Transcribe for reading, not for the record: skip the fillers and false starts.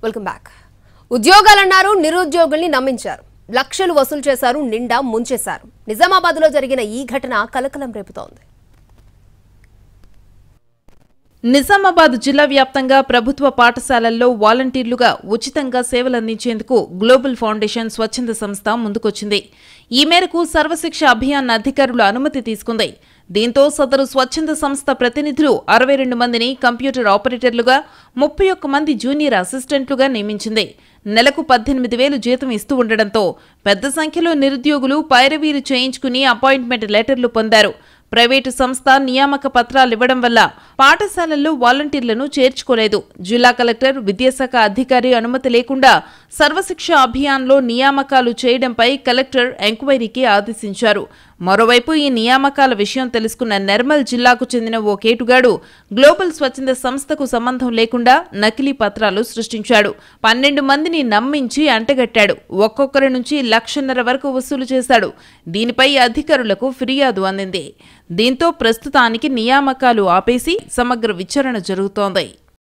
Welcome back. ఉద్యోగాలన్నారు, నిరుద్యోగుల్ని నమ్మించారు, లక్షలు వసూలు చేశారు, నిండా ముంచేశారు. నిజామాబాద్లో జరిగిన ఈ ఘటన కలకలం రేపుతోంది. నిజామాబాద్ జిల్లా వ్యాప్తంగా ప్రభుత్వ పాఠశాలల్లో వాలంటీర్లుగా ఉచితంగా సేవలందించేందుకు గ్లోబల్ ఫౌండేషన్ స్వచ్ఛంద సంస్థ ముందుకొచ్చింది. ఈ మేరకు సర్వశిక్ష అభియాన్ అధికారులు అనుమతి తీసుకుంది. దీంతో సదరు స్వచ్ఛంద సంస్థ ప్రతినిధులు 62 మందిని కంప్యూటర్ ఆపరేటర్లుగా, 31 మంది జూనియర్ అసిస్టెంట్లుగా నియమించింది. నెలకు 18,000 జీతం ఇస్తూ ఉండడంతో పెద్ద సంఖ్యలో నిరుద్యోగులు పైరవీలు చేయించుకుని అపాయింట్మెంట్ లెటర్లు పొందారు. ప్రైవేటు సంస్థ నియామక పత్రాలివ్వడం వల్ల పాఠశాలల్లో వాలంటీర్లను చేర్చుకోలేదు. జిల్లా కలెక్టర్, విద్యాశాఖ అధికారి అనుమతి లేకుండా సర్వశిక్ష అభియాన్లో నియామకాలు చేయడంపై కలెక్టర్ ఎంక్వైరీకి ఆదేశించారు. మరోవైపు ఈ నియామకాల విషయం తెలుసుకున్న నిర్మల్ జిల్లాకు చెందిన ఓ కేటుగాడు గ్లోబల్ స్వచ్ఛంద సంస్థకు సంబంధం లేకుండా నకిలీ పత్రాలు సృష్టించాడు. 12 మందిని నమ్మించి అంటగట్టాడు. ఒక్కొక్కరి నుంచి 1,50,000 వరకు వసూలు చేశాడు. దీనిపై అధికారులకు ఫిర్యాదు అందింది. దీంతో ప్రస్తుతానికి నియామకాలు ఆపేసి సమగ్ర విచారణ జరుగుతోంది.